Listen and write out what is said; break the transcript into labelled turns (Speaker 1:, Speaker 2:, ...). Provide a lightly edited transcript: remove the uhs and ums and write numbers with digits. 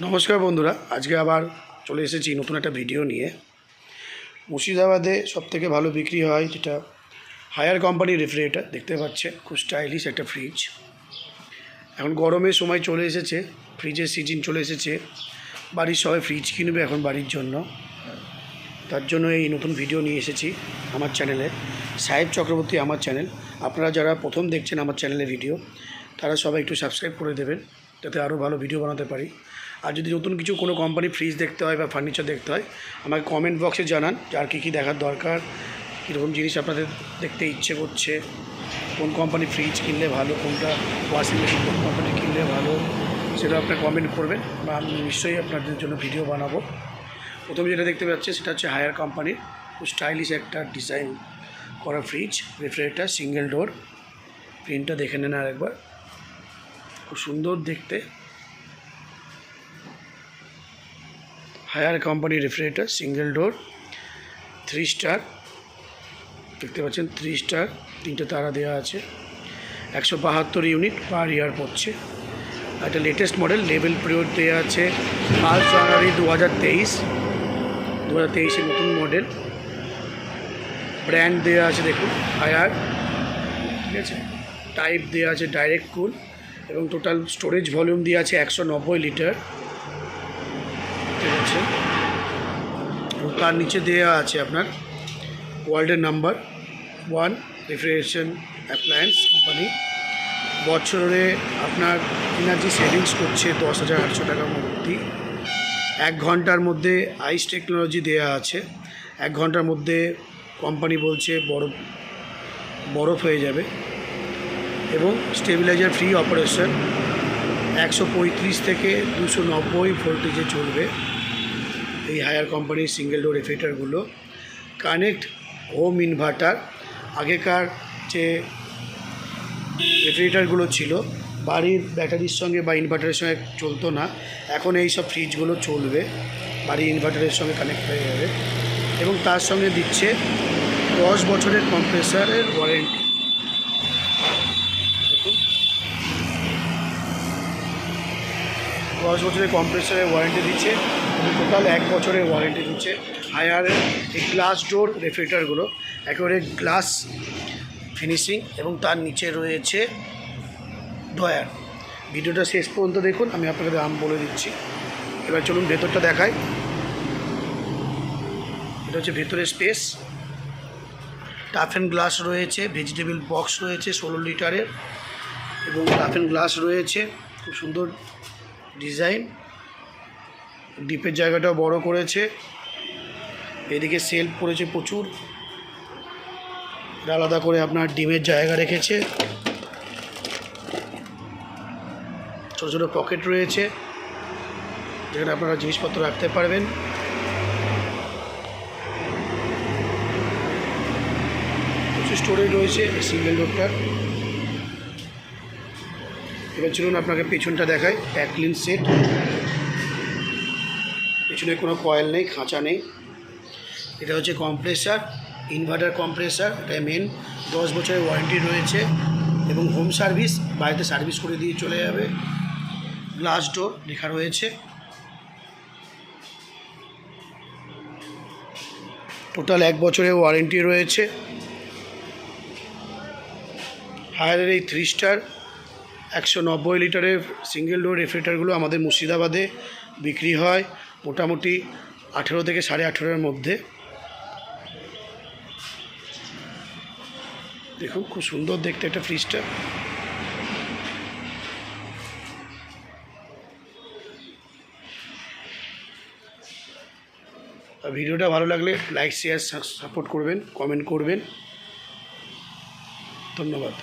Speaker 1: নমস্কার বন্ধুরা, আজকে আবার চলে এসেছি নতুন একটা ভিডিও নিয়ে। মুর্শিদাবাদে সবথেকে ভালো বিক্রি হয় যেটা হায়ার কোম্পানির রেফ্রিজারেটর। দেখতে পাচ্ছেন খুব স্টাইলিশ একটা ফ্রিজ। এখন গরমের সময় চলে এসেছে, ফ্রিজের সিজন চলে এসেছে। বাড়ির সবাই ফ্রিজ কিনবে এখন বাড়ির জন্য, তার জন্য এই নতুন ভিডিও নিয়ে এসেছি আমার চ্যানেলে। সাহেব চক্রবর্তী আমার চ্যানেল। আপনারা যারা প্রথম দেখছেন আমার চ্যানেলে ভিডিও, তারা সবাই একটু সাবস্ক্রাইব করে দেবেন, যাতে আরও ভালো ভিডিও বানাতে পারি। আর যদি নতুন কিছু কোনো কোম্পানি ফ্রিজ দেখতে হয় বা ফার্নিচার দেখতে হয়, আমাকে কমেন্ট বক্সে জানান আর কী দেখার দরকার, কীরকম জিনিস আপনাদের দেখতে ইচ্ছে করছে, কোন কোম্পানি ফ্রিজ কিনলে ভালো, কোনটা ওয়াশিং মেশিন কোন কোম্পানি কিনলে ভালো, সেটা আপনার কমেন্ট করবেন বা আমি নিশ্চয়ই আপনাদের জন্য ভিডিও বানাবো। প্রথমে যেটা দেখতে পাচ্ছি সেটা হচ্ছে হায়ার কোম্পানির খুব স্টাইলিশ একটা ডিজাইন করা ফ্রিজ রেফ্রিজারেটর, সিঙ্গেল ডোর। প্রিন্টটা দেখে নেন আর একবার, খুব সুন্দর দেখতে। হায়ার কোম্পানির রেফ্রিজারেটর, সিঙ্গেল ডোর, 3 স্টার। দেখতে পাচ্ছেন 3 স্টার, 3টে তারা দেওয়া আছে। 172 ইউনিট পার ইয়ার পড়ছে। একটা লেটেস্ট মডেল, লেভেল পিরিয়ড দেওয়া আছে 1 জানুয়ারি 2023 নতুন মডেল। ব্র্যান্ড দেওয়া আছে দেখুন হায়ার, ঠিক আছে। টাইপ দেওয়া আছে ডাইরেক্ট কুল, এবং টোটাল স্টোরেজ ভলিউম দেওয়া আছে 190 লিটার, ঠিক আছে। এবং তার নিচে দেওয়া আছে আপনার ওয়ার্ল্ডের নাম্বার 1 রেফ্রিজারেশন অ্যাপ্লায়েন্স কোম্পানি। বছরে আপনার এনার্জি সেভিংস করছে 10,800 টাকার মধ্যে। 1 ঘন্টার মধ্যে আইস টেকনোলজি দেওয়া আছে। 1 ঘন্টার মধ্যে কোম্পানি বলছে বরফ হয়ে যাবে, এবং স্টেবিলাইজার ফ্রি অপারেশন। 135 থেকে 290 ভোল্টেজে চলবে এই হায়ার কোম্পানির সিঙ্গেল ডোর রেফ্রিজারেটরগুলো। Connect home inverter. আগেকার যে রেফ্রিজারেটরগুলো ছিল বাড়ির ব্যাটারির সঙ্গে বা ইনভার্টারের সঙ্গে চলতো না, এখন এই সব ফ্রিজগুলো চলবে, বাড়ির ইনভার্টারের সঙ্গে কানেক্ট হয়ে যাবে। এবং তার সঙ্গে দিচ্ছে 10 বছরের কম্প্রেসারের ওয়ারেন্টি। দেখুন 10 বছরের কম্প্রেসারের ওয়ারেন্টি দিচ্ছে, এবং টোটাল 1 বছরের ওয়ারেন্টি দিচ্ছে হায়ারের এই গ্লাস ডোর রেফ্রিজারেটরগুলো। একেবারে গ্লাস ফিনিশিং, এবং তার নিচে রয়েছে ড্রয়ার। ভিডিওটা শেষ পর্যন্ত দেখুন, আমি আপনাকে দাম বলে দিচ্ছি। এবার চলুন ভেতরটা দেখাই। এটা হচ্ছে ভেতরের স্পেস। টাফ অ্যান্ড গ্লাস রয়েছে, ভেজিটেবল বক্স রয়েছে 16 লিটারের, এবং টাফ অ্যান্ড গ্লাস রয়েছে, খুব সুন্দর ডিজাইন। ডিপের জায়গাটাও বড় করেছে। এদিকে সেলফ পড়েছে প্রচুর, আলাদা করে আপনার ডিমের জায়গা রেখেছে। ছোটো ছোটো পকেট রয়েছে যেখানে আপনারা জিনিসপত্র রাখতে পারবেন। প্রচুর স্টোরেজ রয়েছে সিঙ্গেল ডোরটার। এবার চলুন আপনাকে পেছনটা দেখাই। প্যাকলিন সেট, পেছনে কোনো কয়েল নেই, খাঁচা নেই। এটা হচ্ছে কম্প্রেসার, ইনভার্টার কম্প্রেসার। এটা মেন, 10 বছরের ওয়ারেন্টি রয়েছে, এবং হোম সার্ভিস, বাড়িতে সার্ভিস করে দিয়ে চলে যাবে। গ্লাস ডোর লেখা রয়েছে। টোটাল 1 বছরের ওয়ারেন্টি রয়েছে। হায়ারের এই 3 স্টার 190 লিটারের সিঙ্গেল ডোর রেফ্রিজারেটরগুলো আমাদের মুর্শিদাবাদে বিক্রি হয় মোটামুটি 18 থেকে 18.5-এর মধ্যে। দেখুন খুব সুন্দর দেখতে একটা ফ্রিজটা। ভিডিওটা ভালো লাগলে লাইক শেয়ার সাপোর্ট করবেন, কমেন্ট করবেন। ধন্যবাদ।